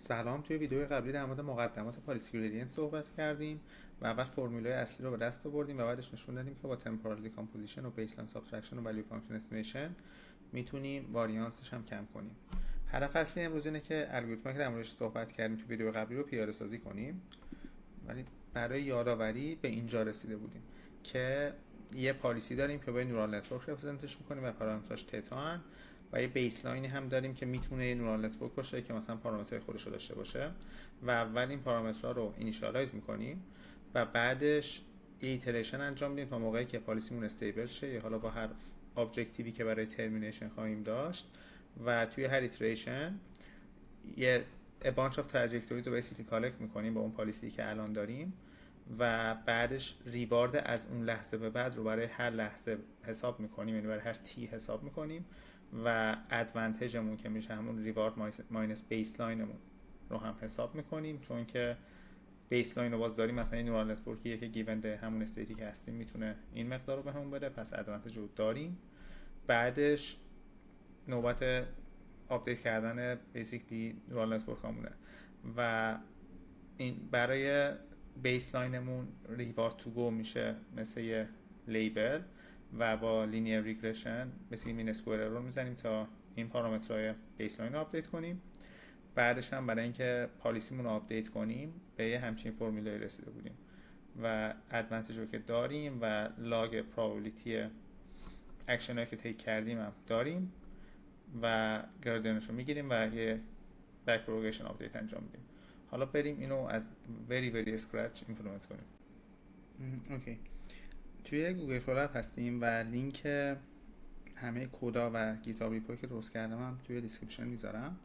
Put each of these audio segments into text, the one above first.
سلام. توی ویدیو قبلی در مورد مقدمات پالیسی گریدینت صحبت کردیم و اول فرمولای اصلی رو به دست آوردیم و بعدش نشون دادیم که با تمپورال دیکامپوزیشن و بیسلاین سابترکشن و ولیو فانکشن استیمیشن میتونیم واریانسش هم کم کنیم. هدف اصلی امروز اینه که الگوریتمی که در موردش صحبت کردیم تو ویدیو قبلی رو پیاده سازی کنیم، ولی برای یادآوری به اینجا رسیده بودیم که یه پالیسی داریم که با نورال نتورک رپرزنتش میکنیم و پارامتراش تتا و یه بیسلاینی هم داریم که میتونه یه نورال نتورک باشه که مثلا پارامترهای خودش رو داشته باشه و اول این پارامترها رو اینیشیالایز میکنیم و بعدش یه ایتریشن انجام میدیم تا موقعی که پالیسیمون استیبل شه یا حالا با هر ابجکتیوی که برای ترمینیشن خواهیم داشت و توی هر ایتریشن یه a bunch of trajectories رو basically کالکت میکنیم با اون پالیسی که الان داریم و بعدش ریوارد از اون لحظه به بعد رو برای هر لحظه حساب میکنیم، یعنی برای هر تی حساب میکنیم و ادوانتیجمون که میشه همون ریوارد ماینس بیسلاینمون رو هم حساب میکنیم، چون که بیسلاین رو باز داریم، مثلا این نورال نتورکیه که گیون ده همون استیتی که هستیم میتونه این مقدار رو بهمون بده، پس ادوانتیج رو داریم. بعدش نوبت آپدیت کردن بیسیکلی نورال نتورک همونه و این برای بیسلاینمون ریوارد تو گو میشه مثل یه لیبل و با لینیر ریگرشن مثل مین اسکوئر رو میزنیم تا این پارامترهای بیسلاین رو آپدیت کنیم. بعدش هم برای اینکه پالیسیمون رو آپدیت کنیم به یه همچین فرمولایی رسیده بودیم و ادوانتیج رو که داریم و لاگ پروبابیلیتی اکشن هایی که تیک کردیم هم داریم و گردنش رو میگیریم و یه بک پروپاگیشن آپدیت انجام میدیم. حالا بریم اینو از very اسکرچ ایمپلمنت کنیم. اوکی، توی گوگل کلاب هستیم و لینک همه کدا و گیتاب ریپو که درست کردم هم توی دیسکریپشن میذارم.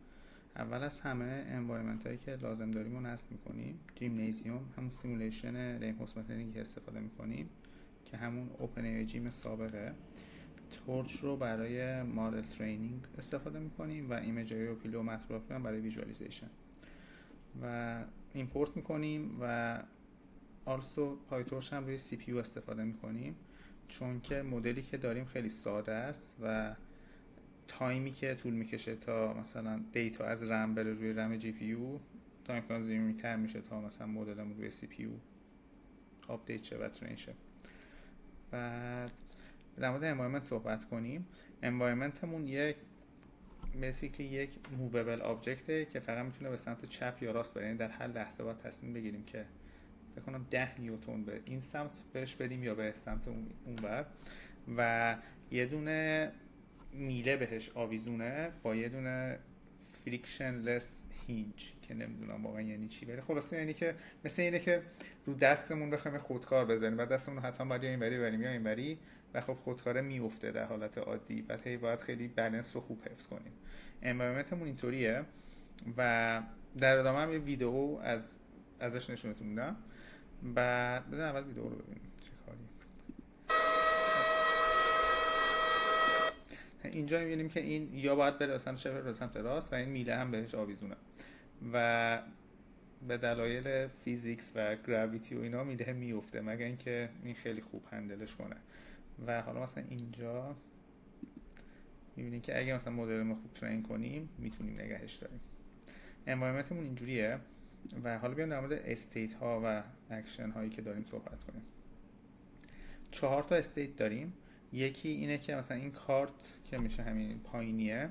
اول از همه انوایرمنت هایی که لازم داریم رو نصب میکنیم. جیمنیزیوم همون سیمولیشن رینفورسمنت لرنینگ که استفاده میکنیم که همون اوپن ای جیم سابقه. تورچ رو برای مدل ترینینگ استفاده میکنیم و ایمیج های و پیلو و مطلب هم برای ویژوالیزیشن و ایمپورت میکنیم و آلسو پایتورش هم روی سی پی یو استفاده میکنیم، چون که مدلی که داریم خیلی ساده است و تایمی که طول میکشه تا مثلا دیتا از رم بره روی رم جی پی یو تایم کانزیومینگ تر میشه تا مثلا مدلمون روی سی پی یو آپدیت شه و ترین شه. بعد در مورد انوایرمنت صحبت کنیم. انوایرمنتمون یک موویبل آبجکته که فقط میتونه به سمت چپ یا راست بره، یعنی در هر لحظه باید تصمیم بگیریم که فکر کنم 10 نیوتن به این سمت بهش بدیم یا به سمت اون بر و یه دونه میله بهش آویزونه با یه دونه فریکشنلس هینج که نمیدونم واقعا یعنی چی، ولی خلاصه یعنی که مثل اینه که رو دستمون بخوایم خودکار بزنیم، بعد دستمون رو حتما باید یا اینوری بریم یا اینوری و خب خودکاره میفته در حالت عادی، بعد باید خیلی بالانس رو خوب حفظ کنیم. انوایرمنتمون اینطوریه و در ادامه هم یه ویدیو ازش نشونتون میدم. بعد بزن اول ویدیو رو ببینیم چه کاری. اینجا میبینیم که این یا باید بره سمت چپ یا سمت راست و این میله هم بهش آویزونه و به دلایل فیزیکس و گراویتی و اینا میله میفته مگر اینکه این خیلی خوب هندلش کنه. و حالا مثلا اینجا میبینیم که اگه مثلا مدلمون خوب ترین کنیم میتونیم نگهش داریم. انوایرمنتمون اینجوریه و حالا بیایم در مورد استیت ها و اکشن هایی که داریم صحبت کنیم. 4 تا استیت داریم. یکی اینه که مثلا این کارت که میشه همین پایینیه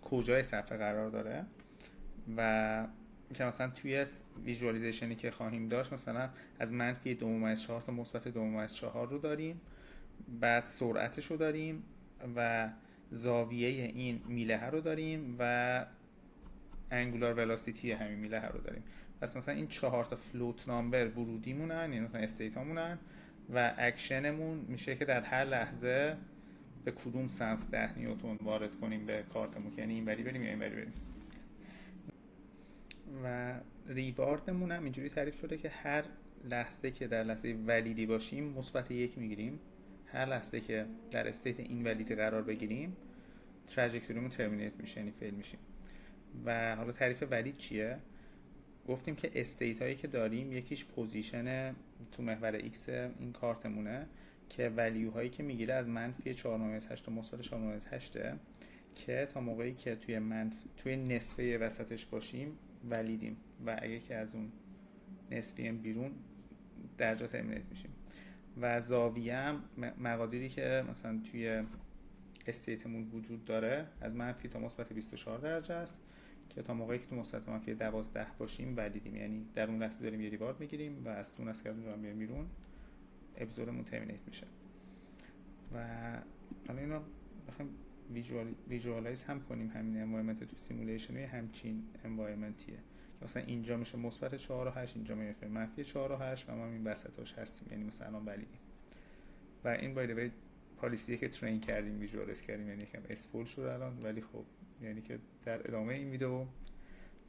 کجای صفحه قرار داره و که مثلا توی ویژوالیزیشنی که خواهیم داشت مثلا از منفی 2.4 تا مثبت 2.4 رو داریم، بعد سرعتش رو داریم و زاویه این میله رو داریم و انگولار ولاسیتی همین میله رو داریم. پس مثلا این 4 تا فلوت نامبر ورودی مونن، یعنی مثلا استیت ها مونن و اکشنمون میشه که در هر لحظه به کدوم سمت 10 نیوتن وارد کنیم به کارتمون، یعنی این وری بریم یا این وری بریم. و ریواردمون هم اینجوری تعریف شده که هر لحظه که در لحظه ولیدی باشیم مثبت 1 میگیریم، هر لحظه که در استیت این ولیدی قرار بگیریم تراجکتوریمون ترمینیت میشه، یعنی فیل میشیم. و حالا تعریف ولید چیه؟ گفتیم که استیت هایی که داریم یکیش پوزیشن تو محور ایکس این کارتمونه که ولیو هایی که میگیره از منفی 4.8 تا مثبت 4.8 که تا موقعی که توی نصفه وسطش باشیم ولیدیم و اگه که از اون نصفی بیرون درجا ترمینیت میشیم. و زاویه هم مقادیری که مثلا توی استیتمون وجود داره از منفی تا مثبت 24 درجه است که تا موقعی که تو مثبت منفی 12 باشیم ولیدیم، یعنی در اون لحظه داریم یه ریوارد میگیریم و از سون از که از اونجا بیایم بیرون اپیزودمون ترمینیت میشه. و حالا اینو بخوایم ویژوالایز هم کنیم همین انوایرمنت تو سیمولیشن همچین انوایرمنتیه که مثلا اینجا میشه مثبت 4 و 8، اینجا میشه منفی 4 و 8 و ما این وسطاش هستیم، یعنی مثلا الان ولیدیم. و این باید پالیسیه که ترین کردیم ویژوالایز کردیم، یعنی یکم اسپول شد الان، ولی خب یعنی که در ادامه این ویدیو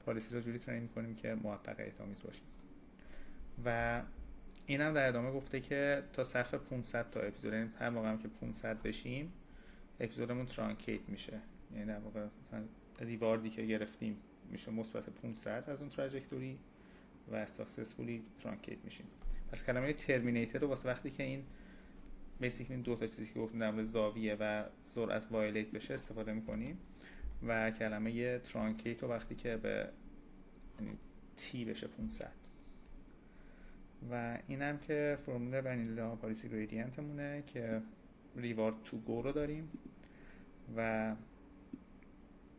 پالیسی رو جوری ترین کنیم که موفقیت آمیز باشیم. و اینم در ادامه گفته که تا سقف 500 تا اپیزود، یعنی هر موقع هم که 500 بشیم اپیزودمون ترانکیت میشه، یعنی در واقع مثلا ریواردی که گرفتیم میشه مثبت 500 از اون تراجکتوری و ساکسسفولی ترانکیت میشیم. پس کلمه ترمینیتر رو واسه وقتی که این بیسیکلی این دو تا چیزی که گفتم در مورد زاویه و سرعت وایلیت بشه استفاده میکنیم و کلمه ترانکیت رو وقتی که به یعنی تی بشه 500. و اینم که فرمول ونیلا پالیسی گریدینتمونه که ریوارد تو گو رو داریم و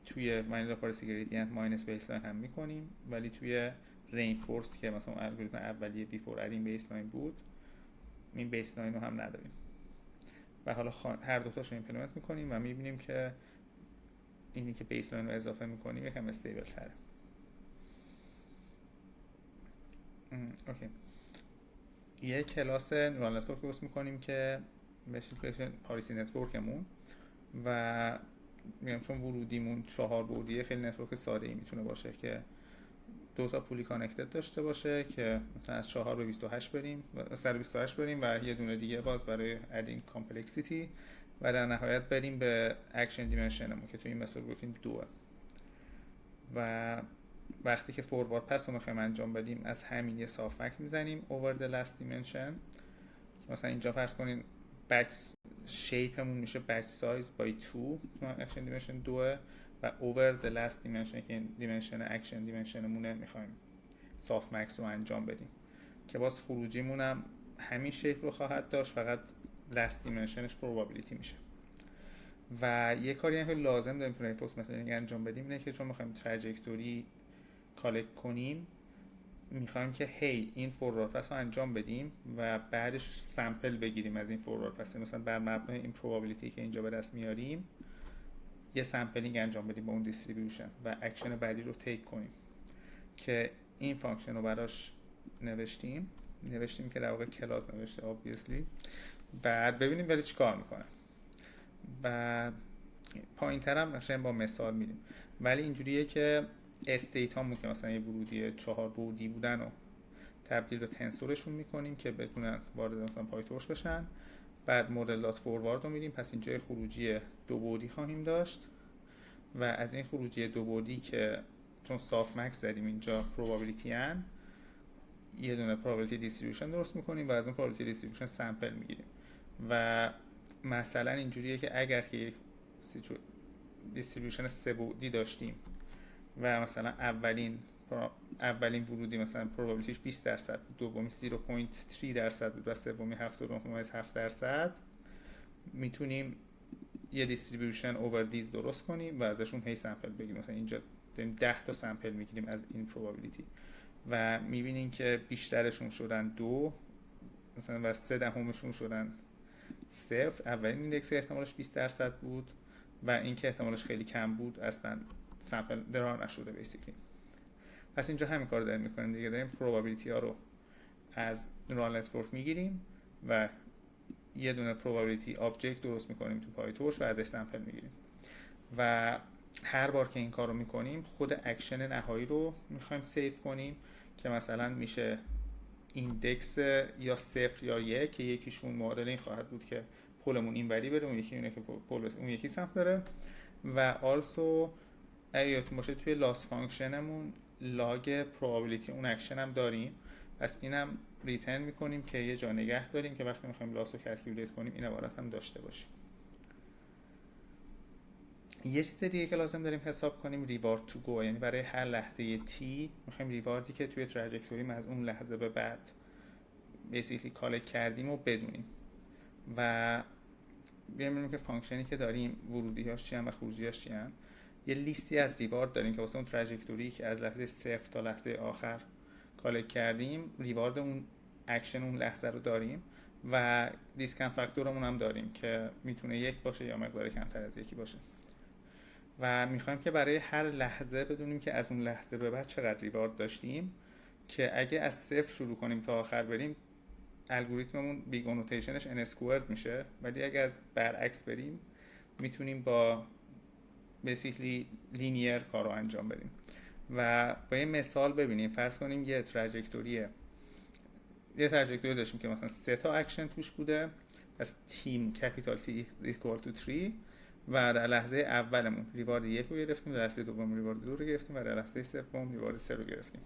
توی ونیلا پالیسی گریدینت ماینس بیسلاین هم میکنیم، ولی توی رینفورس که مثلا الگوریتم اولیه بیفور ادینگ بیسلاین بود این بیسلاین رو هم نداریم و حالا هر دوتاش رو ایمپلمنت میکنیم و میبینیم که اینی که بیسلاین رو اضافه میکنیم یکم استیبل تره. اوکی. یه کلاس نورال نتورک درست میکنیم که بهش پالیسی نتورکمون و میگم چون ورودیمون 4 بعدیه خیلی نتورک ساده ای میتونه باشه که دو تا فولی کانکتد داشته باشه که مثلا از 4 به 28 بریم و 128 بریم و یه دونه دیگه باز برای ادینگ کامپلکسیتی و در نهایت بریم به اکشن دیمنشنمون که تو این مثال گفتیم 2. و وقتی که فوروارد پس رو میخوایم انجام بدیم از همین یه صاف فکت میزنیم over the last dimension که مثلا اینجا فرض کنین بچ شیپمون میشه بچ سایز by 2 چون اکشن دیمنشن 2 و over the last dimension که دیمنشن اکشن دیمنشنمونه میخوایم صاف مکس رو انجام بدیم که باز خروجیمون هم همین شیپ رو خواهد داشت، فقط last dimensionش probability میشه. و یه کاری هم که لازم داریم تو رینفورس متدینگ انجام بدیم اینه که چون میخوایم تراجکتوری کالکت کنیم میخوایم که هی این فوروارد پس رو انجام بدیم و بعدش سمپل بگیریم از این فوروارد پس، مثلا بر مبنای این پروبابیلیتی که اینجا به دست میاریم یه سمپلینگ انجام بدیم با اون دیستریبیوشن و اکشن بعدی رو تیک کنیم که این فانکشن رو براش نوشتیم که در واقع کلاس نوشته obviously. بعد ببینیم ولی چی کار میکنه. و پایین تر هم نقشن با مثال میدیم، ولی اینجوریه که استیت هامون که مثلا یه ورودی 4 بعدی بودن رو تبدیل به تنسورشون میکنیم که بتونن وارد مثلا پایتورش بشن. بعد مدلات فوروارد رو میدیم، پس اینجا خروجی 2 بعدی خواهیم داشت و از این خروجی 2 بعدی که چون صاف مکس زدیم اینجا پروبابیلیتی ان یه دونه پروبابیلیتی دیستریبیوشن درست میکنیم و از اون پروبابیلیتی دیستریبیوشن سامپل میگیریم. و مثلا اینجوریه که اگر که یک دیستریبیوشن 3 بعدی داشتیم و مثلا اولین ورودی مثلا پروبابیلیتیش 20% بود، دومی 0.3% بود و سومی 7.7%، میتونیم یه دیستریبیوشن اوور دیز درست کنیم و ازشون هی سامپل بگیریم. مثلا اینجا داریم 10 تا سامپل میگیریم از این پروبابیلیتی و میبینیم که بیشترشون شدن 2 مثلا و 0.3 شدن 0. اولین ایندکس احتمالش 20% بود و این که احتمالش خیلی کم بود اصلا سامپل درار نشده بیسیکلی. پس اینجا همین کار داریم میکنیم دیگه، داریم پروبابیلیتی ها رو از نورال نتورک میگیریم و یه دونه پروبابیلیتی آبجکت درست میکنیم تو پایتورش و ازش سامپل میگیریم و هر بار که این کار رو میکنیم خود اکشن نهایی رو میخوایم سیو کنیم که مثلا میشه ایندکس یا 0 یا 1 که یکیشون معادل این خواهد بود که پولمون این وری بره، اون یکی اینه که پول اون یکی سمت بره. و آلسو اگه یادتون باشه توی لاس فانکشنمون لاگ پروبابیلیتی اون اکشن هم داریم، پس اینم ریترن میکنیم که یه جا نگه داریم که وقتی میخوایم لاس رو کلکیولیت کنیم این عبارت هم داشته باشیم. یه چیز دیگه که لازم داریم حساب کنیم ریوارد تو گو، یعنی برای هر لحظه تی میخوایم ریواردی که توی تراجکتوریم از اون لحظه به بعد بیسیکلی کالکت کردیم و بدونیم و ببینیم که فانکشنی که داریم ورودی‌هاش چی ان و خروجی‌هاش چی ان. یه لیستی از ریوارد داریم که واسه اون تراجکتوری که از لحظه صفر تا لحظه آخر کالکت کردیم ریوارد اون اکشن اون لحظه رو داریم و دیسکانت فاکتورمون هم داریم که میتونه یک باشه یا مقدار کمتر از یکی باشه و میخوایم که برای هر لحظه بدونیم که از اون لحظه به بعد چقدر ریوارد داشتیم که اگه از صفر شروع کنیم تا آخر بریم الگوریتممون بیگ نوتیشنش n اسکوارد میشه، ولی اگه از برعکس بریم میتونیم با بیسیکلی لینیر کار رو انجام بدیم و با یه مثال ببینیم. فرض کنیم یه تراجکتوری داشتیم که مثلا 3 تا اکشن توش بوده، پس تیم کپیتال تی ایکوال تو 3 و در لحظه اولمون ریوارد 1 رو گرفتیم، در لحظه دوم ریوارد 2 رو گرفتیم و در لحظه سوم ریوارد 3 رو گرفتیم.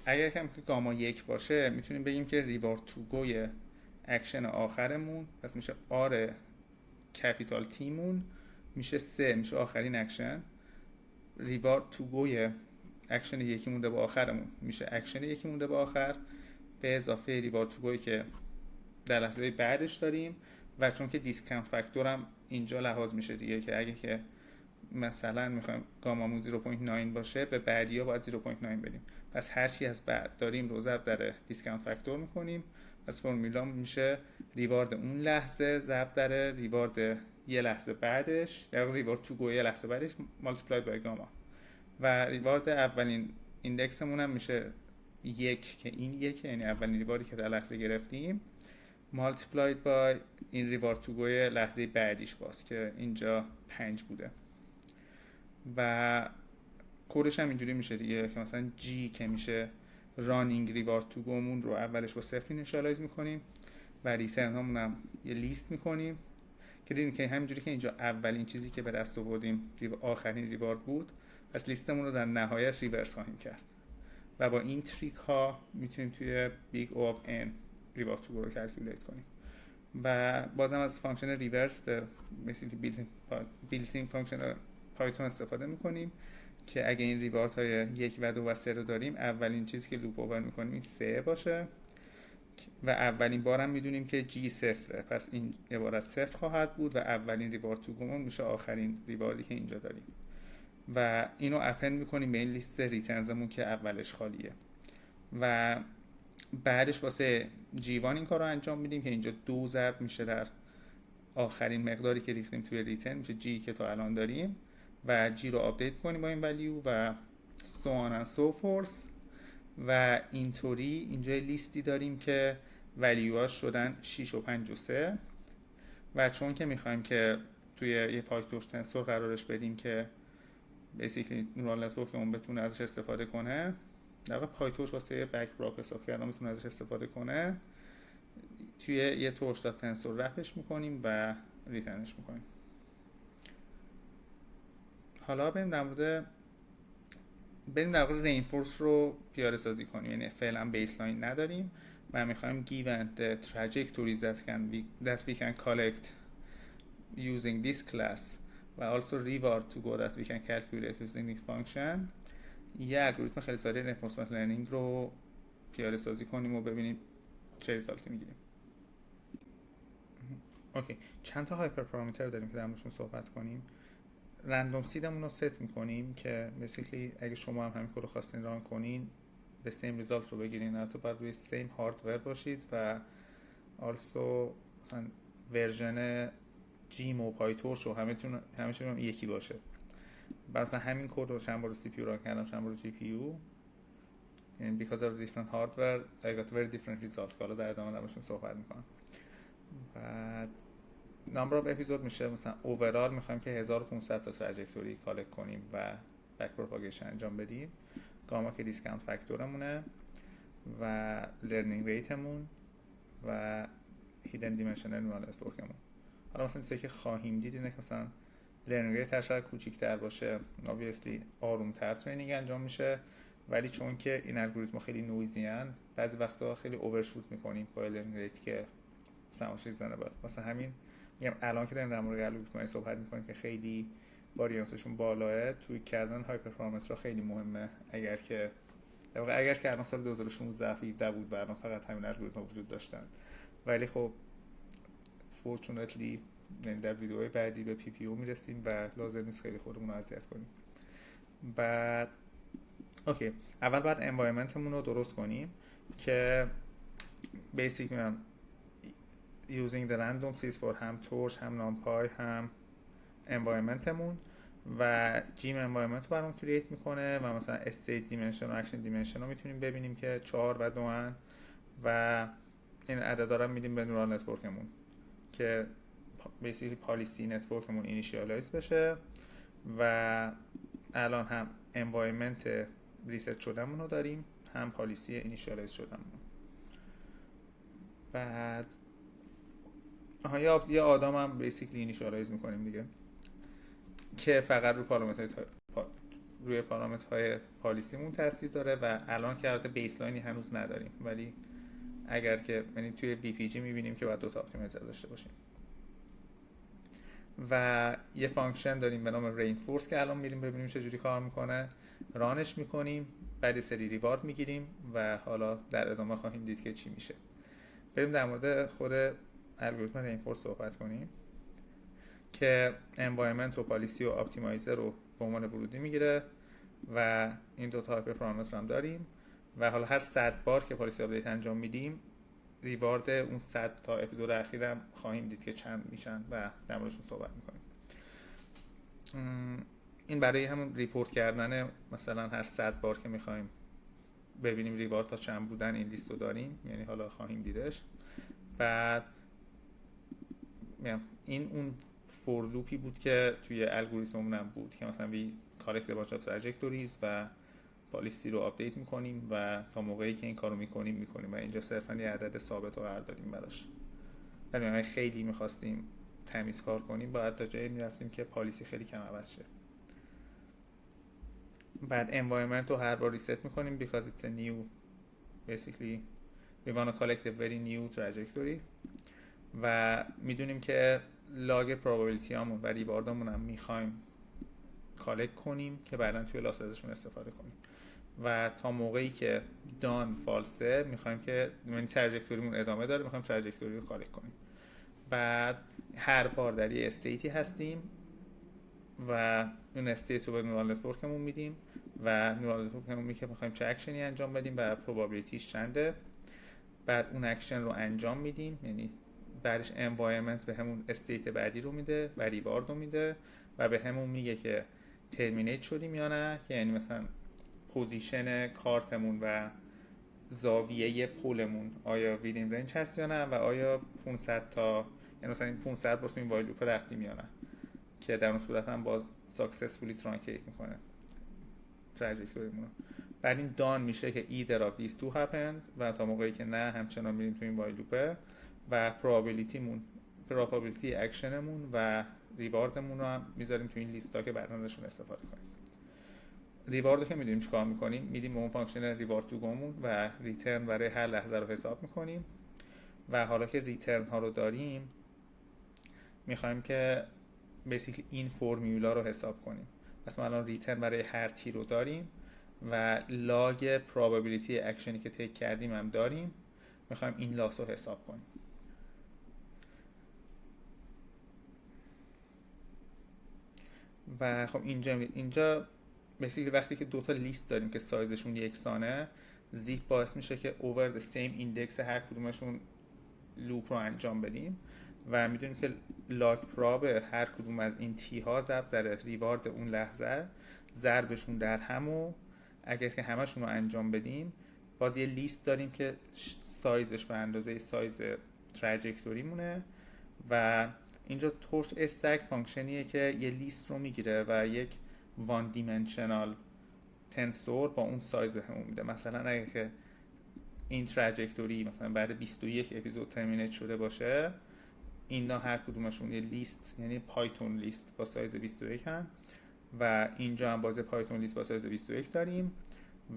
اگر که گاما 1 باشه میتونیم بگیم که ریوارد تو گوی اکشن آخرمون پس میشه آر کپیتال تیمون میشه 3 میشه آخرین اکشن، ریوارد تو گوی اکشن یکی مونده به آخرمون میشه اکشن یکی مونده به آخر به اضافه ریوارد تو گوی که در لحظه بعدش داریم و چون که دیسکانت فاکتور هم اینجا لحاظ میشه دیگه که اگه که مثلا میخوایم گامامون 0.9 باشه به بعدی ها باید 0.9 بدیم، پس هر چی از بعد داریم رو ضرب در دیسکانت فاکتور میکنیم، پس فرمولا میشه ریوارد اون لحظه ضرب در ریوارد یه لحظه بعدش یا ریوارد تو گوی یه لحظه بعدش مالتیپلاید بای گاما و ریوارد اولین ایندکسمون هم میشه 1 که این 1 یعنی اولین ریواردی که در لحظه گرفتیم مالتیپلاید بای این ریوارد تو گوی لحظه بعدیش باز که اینجا 5 بوده و کدش هم اینجوری میشه دیگه که مثلا جی که میشه رانینگ ریوارد تو گومون رو اولش با صفر اینیشالایز میکنیم و ریترن هامون هم یه لیست میکنیم که دیدیم که همینجوری که اینجا اولین چیزی که به دست آوردیم آخرین ریوارد بود، پس لیستمون رو در نهایت ریورس خواهیم کرد و با این تریک ها میتونیم توی بیگ او آف ان ریوارد تو گو رو کلکولیت کنیم و بازم از فانکشن ریورس بیسیکلی بیلتین فانکشن پایتون استفاده میکنیم که اگه این ریوارد های 1 و 2 و 3 رو داریم اولین چیزی که لوپ اوور میکنیم این 3 باشه و اولین بارم میدونیم که جی صفره، پس این عبارت صفر خواهد بود و اولین ریوارد تو گمون میشه آخرین ریواردی که اینجا داریم و اینو اپند میکنیم به این لیست ریترنزمون که اولش خالیه و بعدش واسه جیوان این کار رو انجام میدیم که اینجا 2 ضرب میشه در آخرین مقداری که ریختیم توی ریترن میشه جی که تا الان داریم و جی رو آپدیت کنیم با این ولیو و so on and so forth و اینطوری اینجا لیستی داریم که ولیوهاش شدن 6 و 5 و 3 و چون که میخوایم که توی یه پایتورش تنسور قرارش بدیم که بیسیکلی نورال نتورکمون بتونه ازش استفاده کنه، در واقع پایتورش واسه یه بک پراپ حساب کردن میتونه ازش استفاده کنه، توی یه تورش دات تنسور رپش میکنیم و ریترنش میکنیم. حالا بریم در مورد رینفورس رو پیاده سازی کنیم، یعنی فعلا بیسلاین نداریم و میخوایم given the trajectories that we can collect using this class و also reward to go that we can calculate using this function یه الگوریتم خیلی ساده reinforcement learning رو پیاده سازی کنیم و ببینیم چه ریزالتی میگیریم. اوکی، چند تا هایپر پارامتر داریم که در موردشون صحبت کنیم. رندوم سیدمون رو ست میکنیم که بیسیکلی اگه شما هم همین کارو خواستین ران کنین به سیم ریزالت رو بگیرین، البته باید روی سیم هاردور باشید و آلسو مثلا ورژن جیم و پایتورش و همشون هم یکی باشه. مثلا همین کد رو چند بار رو سی پی یو ران کردم چند بار رو جی پی یو، یعنی because of different hardware I got very different results. حالا در ادامه درمشون صحبت میکنم. بعد نمبر اف اپیزود میشه مثلا اوورال میخوایم که 1500 تا تراجکتوری کالکت کنیم و بک پروپاگیشن انجام بدیم. گاما که دیسکانت فاکتورمونه و لرنینگ ریتمون و هیدن دیمنشنال نورال نتورکمون. حالا مثلا چیزی که خواهیم دید اینه که مثلا لرنینگ ریت هر کوچیک‌تر باشه obviously آرومتر ترینینگ انجام میشه، ولی چون که این الگوریتم خیلی نویزی ان بعضی وقتا خیلی اوورشوت میکنیم با لرنینگ ریت که سماش ریزنبل. مثلا همین میگم الان که داریم در مورد الگوریتم‌های صحبت میکنیم که خیلی واریانسشون بالاه، توی کردن هایپر پارامترها خیلی مهمه. اگر که الان سال 2016 17 بود و الان فقط همین الگوریتم‌ها وجود داشتن، ولی خب fortunately یعنی در ویدیوهای بعدی به پی پی او میرسیم و لازم نیست خیلی خودمون رو اذیت کنیم. بعد اوکی، اول باید environmentمون رو درست کنیم که بیسیک میگم using the random seeds for هم تورش هم numpy هم environmentمون و جیم environment رو برام کرییت میکنه و مثلا state dimension و action dimension رو میتونیم ببینیم که 4 و 2 هن و این عددا رو میدیم به نورال نتورکمون که بیسیکلی پالیسی نتورکمون اینیشیالایز بشه و الان هم environment ریست شدمون رو داریم هم پالیسی اینیشیالایز شدمون. بعد یه آدم هم بیسیکلی اینیشیالایز میکنیم دیگه که فقط روی پارامترهای پالیسیمون تاثیر داره و الان که البته بیسلاینی هنوز نداریم، ولی اگر که یعنی توی وی پی جی میبینیم که باید 2 تا اپتیمایزر داشته باشیم. و یه فانکشن داریم به نام رینفورس که الان میریم ببینیم چجوری کار میکنه، رانش میکنیم، بعد سری ریوارد میگیریم و حالا در ادامه خواهیم دید که چی میشه. بریم در مورد خود الگوریتم رینفورس صحبت کنیم که environment و پالیسی و اپتیمایزر رو به عنوان ورودی میگیره و این 2 تا هایپر پارامتر هم داریم و حالا هر 100 بار که پالیسی آپدیت انجام میدیم ریوارد اون 100 تا اپیزود اخیرم خواهیم دید که چند میشن و در موردشون صحبت میکنیم. این برای همون ریپورت کردن مثلا هر 100 بار که میخوایم ببینیم ریوارد تا چند بودن این لیست رو داریم، یعنی حالا خواهیم دیدش. بعد این اون فور لوپی بود که توی الگوریتممون هم بود که مثلا وی کالکت باچ اف تراجکتوریز و پالیسی رو آپدیت میکنیم و تا موقعی که این کارو میکنیم و اینجا صرفا یه عدد ثابت رو قرار دادیم براش. ولی ما خیلی میخواستیم تمیز کار کنیم باید تا جایی میرفتیم که پالیسی خیلی کم عوض شه. بعد environment رو هر بار ریست میکنیم because it's a new basically we want to collect a very new trajectory و میدونیم که لاگ probability هامون و ریواردامون هم میخوایم کالکت کنیم که بعدا توی لاسازشون استفاده کنیم و تا موقعی که دان فالسه میخوایم که یعنی تراجکتوریمون ادامه داره میخوایم تراجکتوری رو کالکت کنیم. بعد هر بار در یه استیتی هستیم و اون استیت رو به نورال نتورکمون میدیم و نورال نتورکمون میگه که میخوایم چه اکشنی انجام بدیم و پروبابیلیتیش چنده. بعد اون اکشن رو انجام میدیم، یعنی بعدش environment به همون استیت بعدی رو میده و ریوارد رو میده و به همون میگه که ترمینیت شدیم یا نه، که یعنی مثلا پوزیشن کارتمون و زاویه پولمون آیا ویدین رنج هست یا نه و آیا 500 تا یعنی مثلا این 500 بار تو این وایل لوپ رفتیم یا نه، که در اون صورت هم باز ساکسسفولی ترانکیت میکنه تراجکتوریمون. بعد این دان میشه که either of these two happened و تا موقعی که نه همچنان میریم تو این وایل لوپه و probability اکشنمون و ریواردمون رو هم میذاریم تو این لیستا که بعدا ازشون استفاده کنیم. ریوارد رو که میدونیم چیکار میکنیم، میدیم به اون فانکشن ریوارد تو گامون و ریترن برای هر لحظه رو حساب میکنیم و حالا که ریترن ها رو داریم میخوایم که بیسیکلی این فرمولا رو حساب کنیم. پس ما الان ریترن برای هر تی رو داریم و لاگ پروبابیلیتی اکشنی که تیک کردیم هم داریم، میخوایم این لاس رو حساب کنیم. و خب اینجا بیسیکلی وقتی که 2 تا لیست داریم که سایزشون یکسانه، زیپ باعث میشه که over the same index هر کدومشون لوپ رو انجام بدیم و میدونیم که لاگ پراب هر کدوم از این تی ها ضرب در ریوارد اون لحظه ضربشون در همو اگر که همشون رو انجام بدیم باز یه لیست داریم که سایزش به اندازه سایز تراجکتوری مونه و اینجا تورش استک فانکشنیه که یه لیست رو میگیره و یک وان دیمنشنال تنسور با اون سایز به همون میده. مثلا اگه که این تراجکتوری مثلا بعد 21 اپیزود ترمینیت شده باشه، اینا هر کدومشون یه لیست یعنی پایتون لیست با سایز 21 هم و اینجا هم باز پایتون لیست با سایز 21 داریم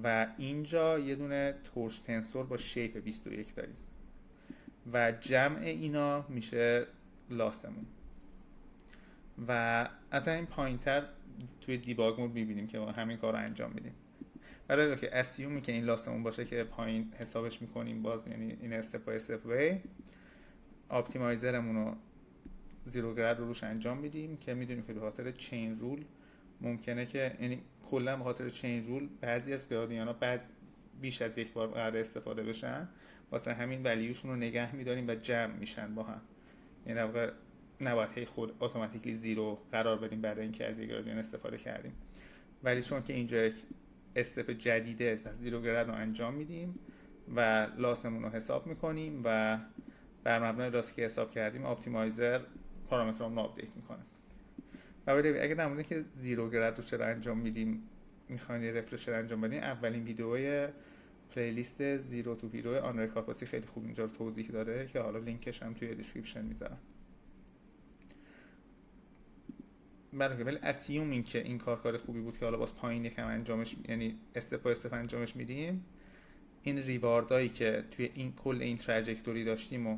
و اینجا یه دونه تورش تنسور با شیپ 21 داریم و جمع اینا میشه لاسمون. و حتی این پایینتر توی دیباگ مود میبینیم که ما همین کار رو انجام میدیم. برای که اسیومی که این لاسمون باشه که پایین حسابش میکنیم باز، یعنی این استپ بای استپ وی اپتیمایزرمون رو زیرو گرد رو روش انجام میدیم که میدونیم که به خاطر چین رول ممکنه که، یعنی کلا به خاطر چین رول بعضی از گرادیانا بیش از یک بار قرار استفاده بشن، واسه همین ولیوشون رو نگه میداریم و جمع میشن با هم. یعنی واقعا نباید هی خود اتوماتیکلی زیرو قرار بدیم بعد اینکه از یک گرادیان استفاده کردیم، ولی چون که اینجا یک استپ جدیده پس زیرو گرد رو انجام میدیم و لاسمون رو حساب میکنیم و بر مبنای لاسی که حساب کردیم اپتیمایزر پارامترامون رو آپدیت میکنه. و ببینید اگه در مورد که زیرو گرد رو چرا انجام میدیم میخواین یه رفرش انجام بدین، اولین ویدیوی پلیلیست زیرو تو هیرو آنر کاپاسی خیلی خوب اینجا رو توضیح داده که حالا لینکش هم توی دیسکریپشن میذارم. ولی اسیوم این که این کار خوبی بود که حالا باز پایین یکم انجامش، یعنی استپ استپ انجامش میدیم، این ریواردایی که توی این کل این تراجکتوری داشتیم و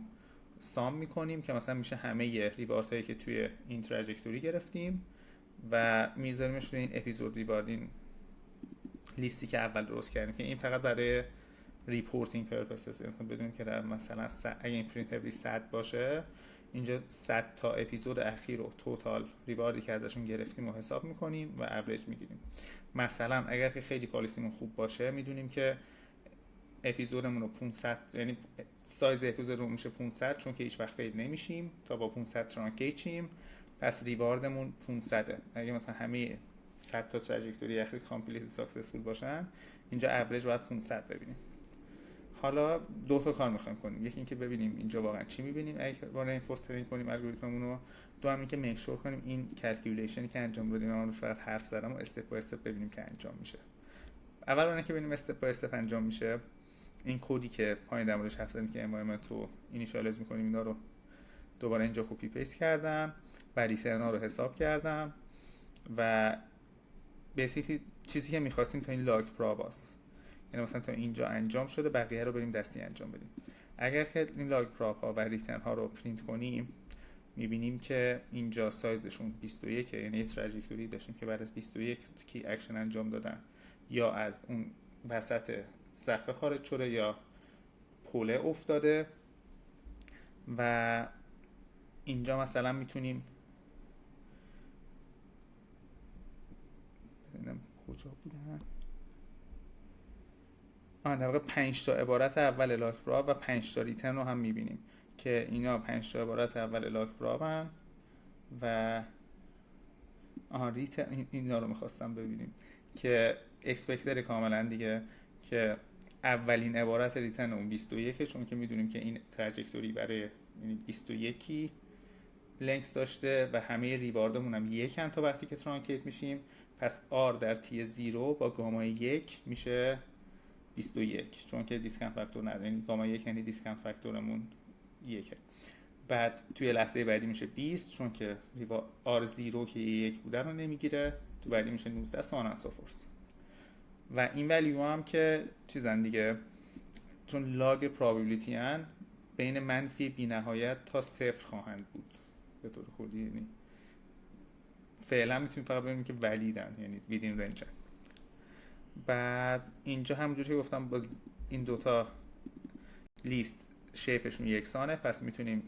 سام میکنیم که مثلا میشه همه ریواردهایی که توی این تراجکتوری گرفتیم و میذاریمش توی این اپیزود ریوارد، این لیستی که اول درست کردیم که این فقط برای ریپورتینگ پرپسز، مثلا بدونیم که مثلا اگه این پرینت اوی 100 باشه اینجا 100 تا اپیزود اخیر رو توتال ریواردی که ازشون گرفتیم و حساب میکنیم و اوریج میگیریم. مثلا اگر که خیلی پالیسیمون خوب باشه میدونیم که اپیزودمون رو 500، یعنی سایز اپیزود رو میشه 500 چون که هیچ وقت فیل نمیشیم تا با 500 ترانکیت شیم، پس ریواردمون 500. اگه مثلا همه 100 تا تراجکتوری اخیر کامپلیت ساکسسفول باشن اینجا اوریج باید 500 ببینیم. حالا دو تا کار میخوایم کنیم، یکی اینکه ببینیم اینجا واقعا چی میبینیم اگه وارد این فورس ترین کنیم الگوریتممون رو، دو هم اینکه میک شور کنیم این کلکیولیشنی که انجام دادیم من روش فقط حرف زدم و استپ بای استپ ببینیم که انجام میشه. اول اون که ببینیم استپ بای استپ انجام میشه، این کدی که پایین در موردش حرف زدیم که انوایرمنت رو اینیشیالایز میکنیم اینا رو دوباره اینجا کپی پیست کردم و ریترنا رو حساب کردم و بیسیکلی چیزی که می‌خواستیم تا این لاگ پراواس، یعنی مثلا تا اینجا انجام شده بقیه رو بریم دستی انجام بدیم. اگر که این لاگ پراپ ها و ریترن ها رو پرینت کنیم میبینیم که اینجا سایزشون 21، یعنی یه تراجکتوری داشتیم که بعد از 21 کی اکشن انجام دادن یا از اون وسط صفحه خارج شده یا پوله افتاده و اینجا مثلا میتونیم ببینم کجا بودن، در واقع 5 تا عبارت اول لاک براب و 5 تا ریترن رو هم میبینیم که اینا 5 تا عبارت اول لاک برابن و ریترن اینا رو میخواستم ببینیم که اکسپکتر کاملا دیگه که اولین عبارت ریترن اون 21 چون که میدونیم که این تراجکتوری برای 21 لنگس داشته و همه ریواردمون هم یکن تا وقتی که ترانکیت میشیم، پس R در T 0 با گاما 1 میشه 21 چون که دیسکانت فاکتور نداره، یعنی گاما 1 یعنی دیسکانت فاکتورمون 1. بعد توی لحظه بعدی میشه 20 چون که R 0 که 1 بوده رو نمیگیره، تو بعدی میشه 19 سوان سوفورس. و این ولیو هم که چیزن دیگه، چون لاگ پراببلیتی ان بین منفی بی نهایت تا 0 خواهند بود به طور کلی، یعنی فعلا میتونیم فقط ببینیم که ولیدن، یعنی ویدین رنج. بعد اینجا همونجوری که گفتم باز این دوتا لیست شیپشون یکسانه، پس میتونیم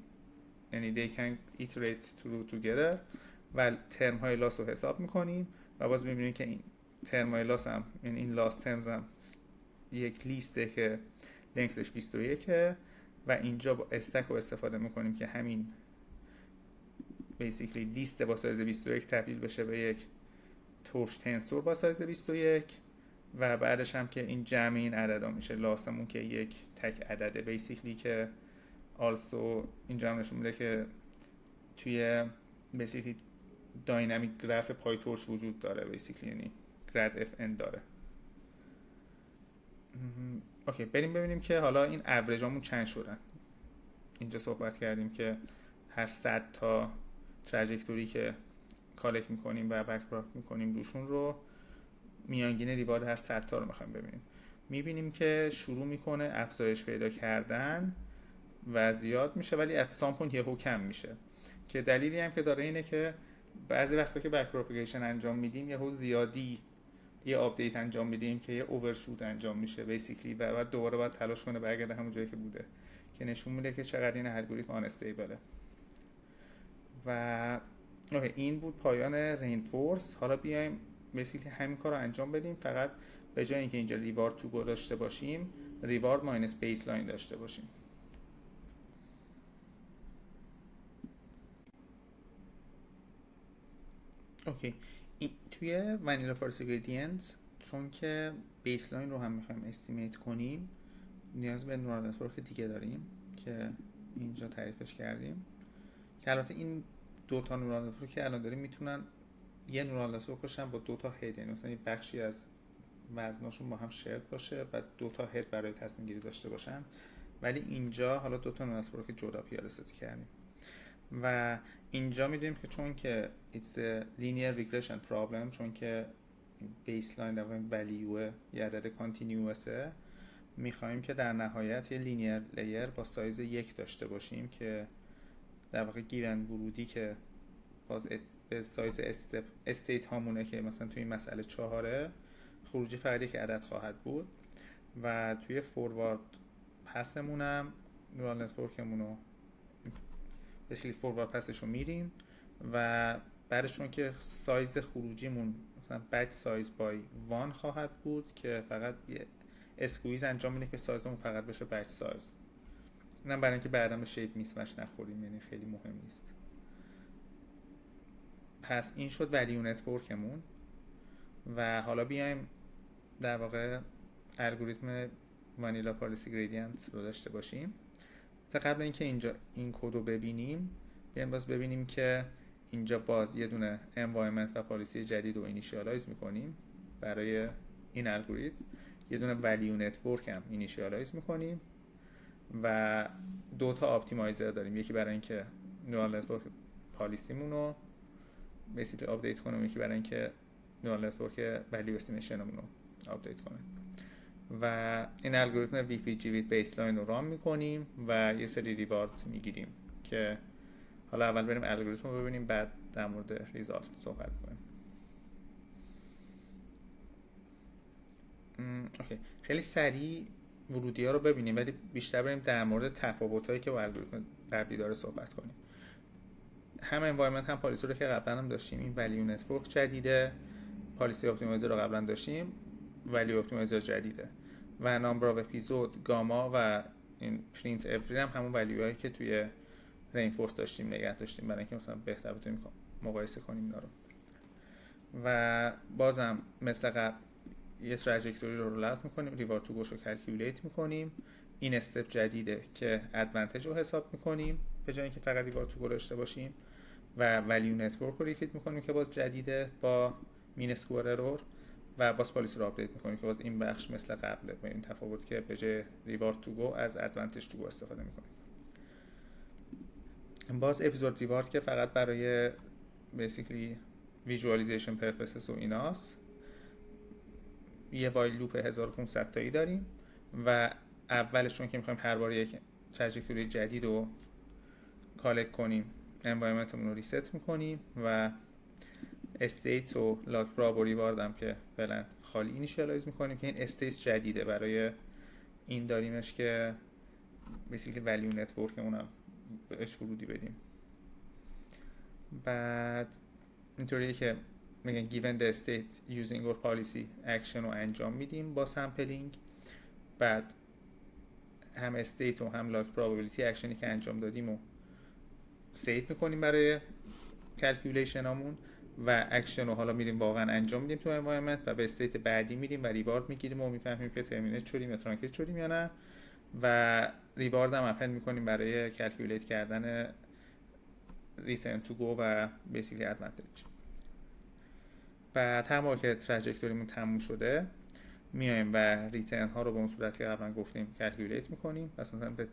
یعنی they can iterate through together و ترم های لاس رو حساب میکنیم و باز میبینیم که این ترم های لاس هم، یعنی این لاس ترمز هم یک لیسته که لنگسش 21 و اینجا با استک رو استفاده میکنیم که همین بیسیکلی لیست با سایز 21 تبدیل بشه به یک تورش تنسور با سایز 21 و بعدش هم که این جمع این عددا میشه لاسمون که یک تک عدده بیسیکلی که آلسو اینجا هم نشون میده که توی بیسیکلی داینامیک گراف پای تورش وجود داره، بیسیکلی یعنی گراد اف ان داره. اوکی بریم ببینیم که حالا این اوریجامون چند شدن. اینجا صحبت کردیم که هر 100 تا تراجکتوری که کالکت میکنیم و بک‌پراپ میکنیم روشون رو میانگین ریوارد هر 100 تا رو میخوایم ببینیم. میبینیم که شروع میکنه افزایش پیدا کردن و زیاد میشه ولی ات سام پوینت یهو کم میشه که دلیلی هم که داره اینه که بعضی وقتا که بک پروپاگیشن انجام میدیم یهو زیادی یه آپدیت انجام میدیم که یه اوورشوت انجام میشه بیسیکلی و بعد دوباره باید تلاش کنه برگرده همون جایی که بوده، که نشون میده که چقدر این الگوریتم آن استیبله. و این بود پایان رینفورس. حالا بیایم بیسیکلی همین کار رو انجام بدیم، فقط به جای اینکه اینجا ریوارد تو گو داشته باشیم ریوارد ماینس بیسلاین داشته باشیم. اوکی، توی ونیلا پارسی گریدینت چون که بیسلاین رو هم میخوایم استیمیت کنیم نیاز به نورال نتورک دیگه داریم که اینجا تعریفش کردیم، که البته این دو تا نورال نتورک که الان داریم میتونن یه نورال نتورک باشن با دو تا هد، یعنی مثلا یه بخشی از وزناشون با هم شرط باشه و دو تا هد برای تصمیم گیری داشته باشن، ولی اینجا حالا دو تا نورال نتورک جدا پیاده سازی کردیم و اینجا میدونیم که چون که it's a linear regression problem، چون که بیسلاین در واقع ولیو یه عدد کانتینیوسه، میخوایم که در نهایت یه لینیر لیر با سایز 1 داشته باشیم که در واقع گیرن ورودی که باز به سایز استیت هامونه که مثلا توی این مسئله 4 خروجی فقط یک عدد خواهد بود و توی فوروارد پسمونم نورال نتورکمونو بسیاری فوروارد پسشو میریم و بعدشون که سایز خروجیمون مثلا بچ سایز بای 1 خواهد بود که فقط یه اسکویز انجام میده که سایزمون فقط بشه بچ سایز. اینم برای اینکه بعداً به شیپ میسمش نخوریم، یعنی خیلی مهم نیست. پس این شد ولیو نتورکمون و حالا بیایم در واقع الگوریتم وانیلا پالیسی گریدینت رو داشته باشیم. تا قبل اینکه اینجا این کد رو ببینیم بیایم باز ببینیم که اینجا باز یه دونه environment و پالیسی جدید رو اینیشیالایز میکنیم برای این الگوریتم، یه دونه ولیو نتورک هم اینیشیالایز میکنیم و دو تا اپتیمایزر داریم، یکی برای اینکه نورال نتورک پالیسیمون رو بیسیکلی آپدیت کنیم، یکی برای اینکه نورال نتورک ولیو استیمیشنمون رو آپدیت کنیم و این الگوریتم VPG with baseline رو ران میکنیم و یه سری ریوارد میگیریم که حالا اول بریم الگوریتم رو ببینیم بعد در مورد ریزالت صحبت کنیم. اوکی، خیلی سریع ورودی ها رو ببینیم ولی بیشتر بریم در مورد تفاوت هایی که با الگوریتم قبلی داره صحبت کنیم. هم انوایرمنت هم پالیسی رو که قبلا هم داشتیم، این ولیو نتورک جدیده، پالیسی اپتیمایزر رو قبلا داشتیم، ولیو اپتیمایزر جدیده و نامبر آف اپیزود گاما و این پرینت اوری هم همون ولیوهایی که توی رینفورس داشتیم نگه داشتیم برای اینکه مثلا بهتر بتونیم مقایسه کنیم اینا رو. و بازم مثل قبل یه تراجکتوری رو رولت میکنیم، ریوارد تو گوش رو کلکیولیت میکنیم، این استپ جدیده که ادوانتج رو حساب میکنیم به جای اینکه فقط ریوارد تو گو داشته باشیم و ولیو نتورک رو ریفیت میکنیم که باز جدیده با مین اسکوئر ارور و باز پالیسی رو آپدیت میکنیم که باز این بخش مثل قبله با این تفاوت که به جای ریوارد تو گو از ادوانتج تو گو استفاده میکنیم. باز اپیزود ریوارد که فقط برای بیسیکلی ویژوالیزیشن پرپسز و ایناست، یه وایل لوپ 1500 تایی داریم و اولشون که میخوایم هر بار یک تراجکتوری جدید رو کالکت کنیم انوایرمنتمون رو ریست میکنیم و استیت و لاک پراب و ریوارد هم که فعلا خالی اینیشیالایز میکنیم که این استیت جدیده برای این داریمش که بیسیکلی ولیو نتورکمون هم بهش ورودی بدیم. بعد اینطوریه که میگن given the state using our policy action رو انجام میدیم با سامپلینگ، بعد هم استیت و هم لاک پرابابیلیتی اکشنی که انجام دادیم و سیت میکنیم برای کلکیولیشن هامون و اکشن رو حالا میریم واقعا انجام میدیم تو انوایرمنت و به استیت بعدی میریم و ریوارد میگیریم و میفهمیم که ترمینیت شدیم یا ترانکیت شدیم یا نه و ریوارد هم اپند میکنیم برای کلکیولیت کردن ریترن تو گو و بیسیکلی ادوانتج. بعد هم که تراجکتوریمون تموم شده میایم و ریترن ها رو به اون صورت که قبلا گفتیم کلکیولیت میکنیم، مثلا به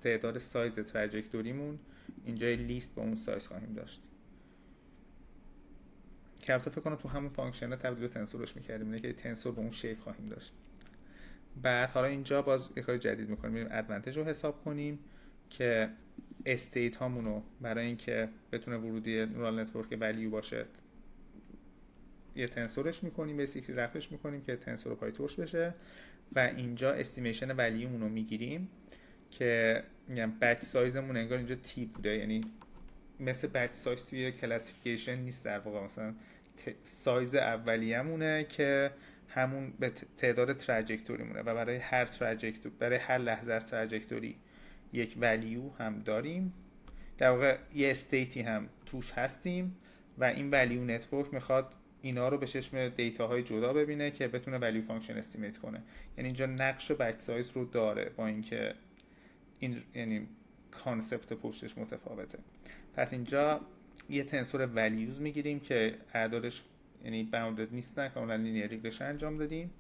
تعداد سایز تراجکتوریمون اینجا لیست با اون سایز خواهیم داشت که البته فکر کنم تو همون فانکشن تبدیل به تنسورش میکردیم، اینه که تنسور با اون شیپ خواهیم داشت. بعد حالا اینجا باز یک کار جدید میکنیم، میریم ادوانتج رو حساب کنیم که استیت هامونو برای اینکه بتونه ورودی نورال نتورک ولیو باشه یه تنسورش میکنیم، بیسیکلی رفعش میکنیم که تنسور پای تورش بشه و اینجا استیمیشن ولیومون رو میگیریم که میگم بچ سایزمون انگار اینجا تی بوده، یعنی مثل بچ سایز توی کلاسیفیکیشن نیست، در واقع مثلا سایز اولیه‌مونه که همون به تعداد تراجکتوری مونه و برای هر برای هر لحظه از تراجکتوری یک ولیو هم داریم، در واقع یه استیتی هم توش هستیم و این ولیو نتورک میخواد اینا رو به چشم دیتاهای جدا ببینه که بتونه ولیو فانکشن استیمیت کنه. یعنی اینجا نقش بچ سایز رو داره با اینکه این یعنی کانسپت پشتش متفاوته. پس اینجا یه تنسور ولیوز میگیریم که اعدادش یعنی باوندد نیستن، کاملا لینیر ریگرشن انجام دادیم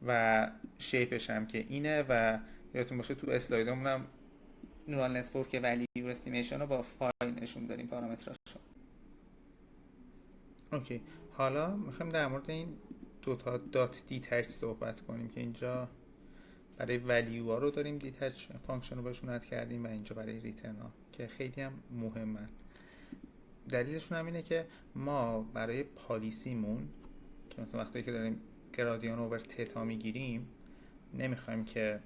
و شیپش هم که اینه و یادتون باشه تو اسلایدمون هم نورال نتورک ولیو استیمیشن رو با فایل نشون دادیم پارامتراشو. اوکی، حالا میخوایم در مورد این دوتا دات دیتچ صحبت کنیم که اینجا برای ولیو ها رو داریم دیتچ فانکشن رو بهشون اد کردیم و اینجا برای ریترن ها که خیلی هم مهمن. دلیلشون هم اینه که ما برای پالیسیمون که مثلا وقتی که داریم گرادیان اوور تتا میگیریم نمیخوایم که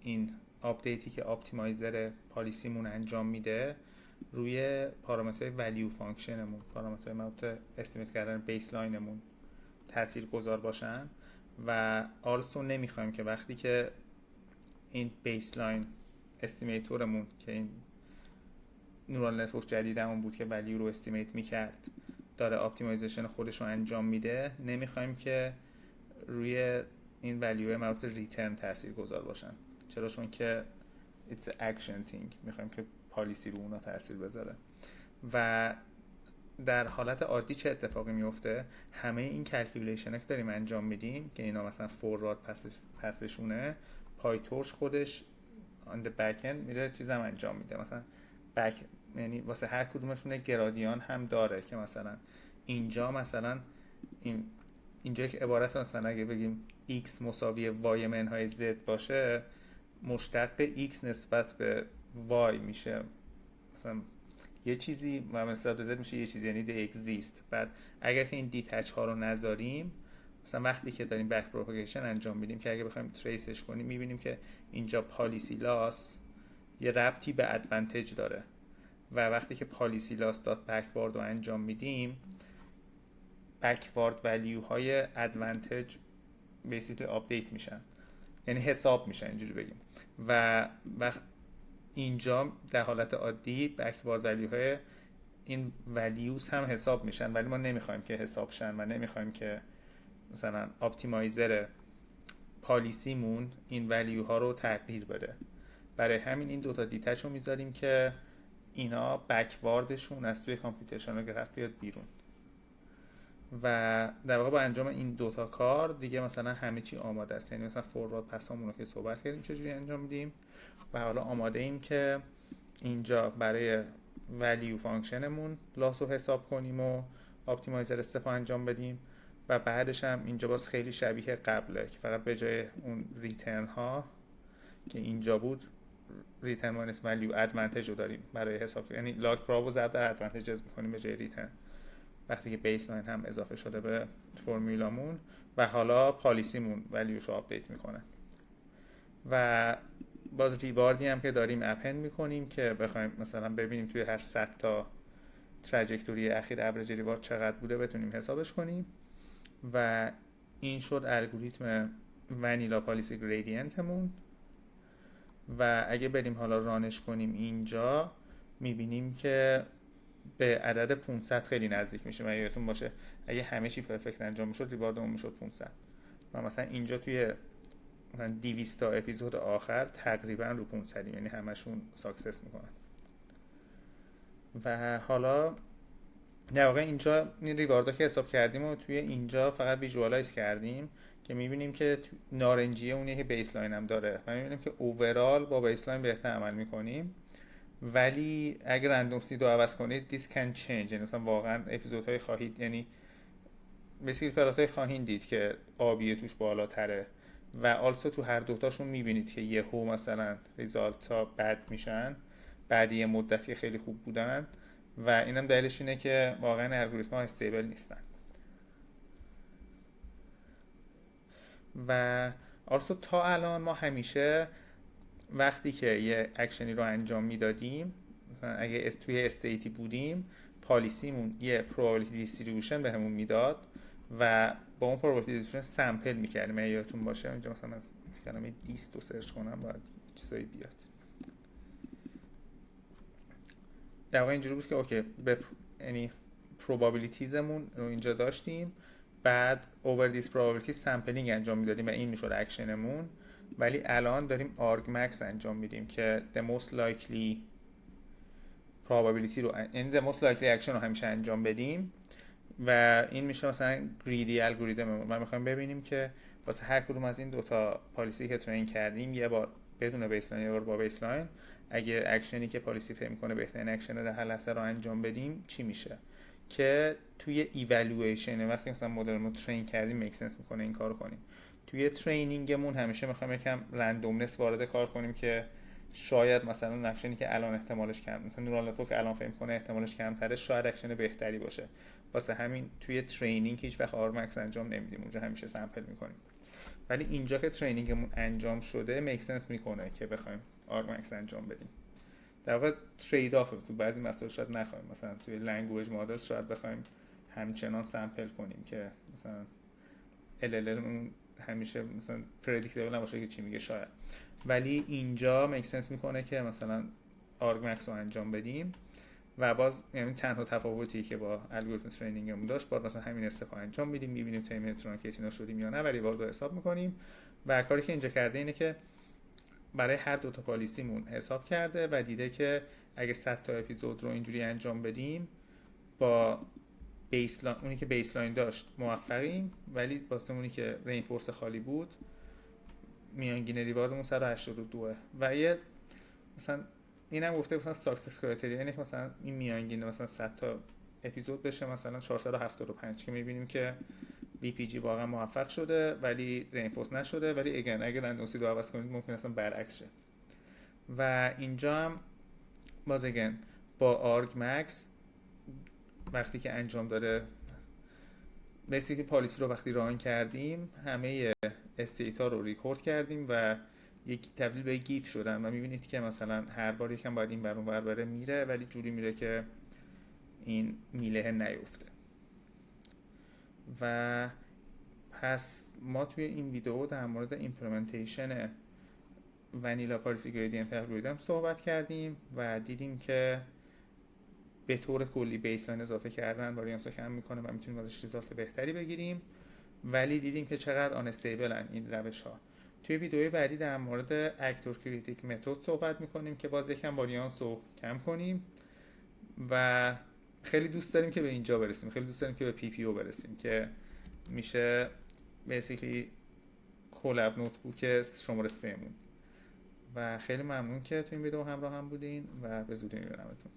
این آپدیتی که اپتیمایزر پالیسیمون انجام میده روی پارامترهای ولیو فانکشنمون، پارامترهای مربوط استیمیت کردن بیسلاینمون تأثیر گذار باشن و آلسو نمیخوایم که وقتی که این بیسلاین استیمیتورمون که این نورال نتورک جدیدمون بود که ولیو رو استیمیت میکرد داره اپتیمایزیشن خودش رو انجام میده، نمیخوایم که روی این ولیو مربوط ریترن تأثیر گذار باشن. چرا؟ چون که it's action thing، میخوایم که پالیسی رو اونا تأثیر بذاره. و در حالت عادی چه اتفاقی میفته؟ همه این کلکیولیشن که داریم انجام میدیم که اینا مثلا فورورد پسشونه، پایتورش خودش on the back end میره چیزم انجام میده، مثلا بک یعنی واسه هر کدومشون گرادیان هم داره که مثلا اینجا مثلا اینجا که عبارت مثلا اگه بگیم x مساوی y منهای z باشه، مشتق x نسبت به y میشه مثلا یه چیزی و نسبت به z میشه یه چیزی، یعنی the exist. بعد اگر که این دیتچ ها رو نذاریم، مثلا وقتی که داریم بک پروپاگیشن انجام میدیم که اگه بخوایم تریسش کنیم میبینیم که اینجا پالیسی لاس یه ربطی به ادوانتج داره و وقتی که پالیسی لاس دات بکوارد رو انجام میدیم، بکوارد ولیو های ادوانتج بیسیکلی آپدیت میشن، یعنی حساب میشن اینجوری بگیم. و اینجا در حالت عادی بکوارد ولیو های این ولیوز هم حساب میشن، ولی ما نمیخوایم که حساب شن و نمیخوایم که مثلا اپتیمایزر پالیسیمون این ولیو ها رو تغییر بده. برای همین این دوتا دیتچ رو میذاریم که اینا بکواردشون از توی کامپیوتیشنال گراف بیاد بیرون و در واقع با انجام این دوتا کار دیگه مثلا همه چی آماده است. یعنی مثلا فوروارد پسامون رو که صحبت کردیم چجوری انجام میدیم و حالا آماده ایم که اینجا برای ولیو فانکشنمون لاس رو حساب کنیم و اپتیمایزر استپ انجام بدیم و بعدش هم اینجا باز خیلی شبیه قبله که فقط به جای اون ریترن ها که اینجا بود ریترن ماینس ولیو ادوانتج رو داریم برای حساب، یعنی لاگ پراب رو ضرب در ادوانتج میکنیم به جای ریترن وقتی که بیسلاین هم اضافه شده به فرمولامون و حالا پالیسیمون ولیوش رو آپدیت میکنه. و باز ریواردی هم که داریم اپند میکنیم که بخوایم مثلا ببینیم توی هر 100 تا تراجکتوری اخیر اوریج ریوارد چقدر بوده بتونیم حسابش کنیم. و این شد الگوریتم ونیلا پالیسی گریدینتمون. و اگه بریم حالا رانش کنیم اینجا میبینیم که به عدد 500 خیلی نزدیک میشه. و یادتون باشه اگه همه چی پرفکت انجام میشد ریواردمون میشد 500 و مثلا اینجا توی 200 تا اپیزود آخر تقریبا رو 500، یعنی همشون ساکسس میکنن. و حالا در واقع اینجا این ریواردا که حساب کردیم و توی اینجا فقط ویژوالایز کردیم که میبینیم که نارنجیه اونیه که بیسلاین هم داره و میبینیم که اوورال با بیسلاین بهتر عمل میکنیم، ولی اگر رندوم سید رو عوض کنید this can change، یعنی مثلا واقعا اپیزودهای خواهید، یعنی بسیار پلاتهای خواهید دید که آبیه توش بالاتره و آلسو تو هر دوتاشون میبینید که یهو مثلا ریزالت ها بد میشن بعد یه مدتی خیلی خوب بودن و اینم دلیلش اینه که واقعا الگوریتم ها استیبل نیستن. و آلسو تا الان ما همیشه وقتی که یه اکشنی رو انجام میدادیم، مثلا اگه توی استیتی بودیم، پالیسیمون یه probability دیستریبیوشن بهمون میداد و با اون probability دیستریبیوشن سمپل میکردیم. اگه یادتون باشه اینجا مثلا من کلمه دیست رو سرچ کنم باید چیزایی بیاد. در واقع اینجوری بود که اوکی یعنی probabilitiesمون رو اینجا داشتیم، بعد over this probability sampling انجام میدادیم و این میشد اکشنمون. ولی الان داریم argmax انجام میدیم که the most likely probability رو، یعنی the most likely action رو همیشه انجام بدیم و این میشه مثلا greedy الگوریتم. ما میخوایم ببینیم که واسه هر کدوم از این دوتا پالیسی که ترین کردیم، یه بار بدون بیسلاین یه بار با بیسلاین، اگه اکشنی که پالیسی فهم کنه بهترین اکشن در هر لحظه رو انجام بدیم چی میشه، که توی ایوالویشن وقتی مثلا مدلمون ترین کردیم میک سنس میکنه این کارو کنیم. توی ترینینگمون همیشه میخوایم یکم رندومنس وارد کار کنیم که شاید مثلا اکشنی که الان احتمالش کم، مثلا نورال نتورک الان فهم کنه احتمالش کمتره، شاید اکشن بهتری باشه. واسه همین توی ترینینگ هیچ وقت آرمکس انجام نمیدیم، اونجا همیشه سامپل میکنیم. ولی اینجا که ترینینگمون انجام شده میک سنس میکنه که بخوایم آرمکس انجام بدیم. در واقع ترید آف تو بعضی مسائل شاید نخوایم، مثلا توی لنگویج مدل شاید بخوایم همچنان سامپل کنیم که مثلا LLM همیشه مثلا پردیکتبل نباشه که چی میگه شاید، ولی اینجا میک سنس میکنه که مثلا آرگمکس رو انجام بدیم. و باز یعنی تنها تفاوتی که با الگوریتم ترینینگمون داشت، باز مثلا همین استپ انجام میدیم، میبینیم تیم ترانکیتینا شدیم یا نه، ولی وارد حساب میکنیم. و کاری که اینجا کرده اینه که برای هر دو تا پالیسیمون حساب کرده و دیده که اگه 100 تا اپیزود رو اینجوری انجام بدیم با بیسلاین، اونی که بیسلاین داشت موفقیم، ولی واسه اونی که رینفورس خالی بود میانگین ریواردمون 182. و یه مثلا اینم گفته مثلا ساکسس کرایتریا اینه که مثلا این میانگین مثلا 100 تا اپیزود بشه مثلا 475 که میبینیم که BPG واقعا موفق شده ولی رینفورس نشده. ولی اگه رندومسی رو عوض کنید ممکن اصلا برعکس شه. و اینجا هم باز با آرگمکس وقتی که انجام داده بیسیکلی پالیسی رو وقتی ران کردیم همه استیت ها رو ریکورد کردیم و یک تبدیل به گیف شدن و میبینید که مثلا هر بار یکم باید این برون ور بره میره، ولی جوری میره که این میله نیفته. و پس ما توی این ویدیو در مورد ایمپلمنتیشن ونیلا پالیسی گریدینت الگوریتم صحبت کردیم و دیدیم که به طور کلی بیسلاین اضافه کردن واریانس رو کم میکنه و میتونیم ازش ریزالت بهتری بگیریم، ولی دیدیم که چقدر آنستیبلن این روش ها. توی ویدیوی بعدی در مورد اکتور کریتیک متد صحبت میکنیم که باز یکم واریانس رو کم کنیم و خیلی دوست داریم که به اینجا برسیم، خیلی دوست داریم که به PPO برسیم که میشه بیسیکلی کولاب نوتبوک شماره 3 مون. و خیلی ممنون که تو این ویدیو همراه هم بودین و به زودی میبینمتون.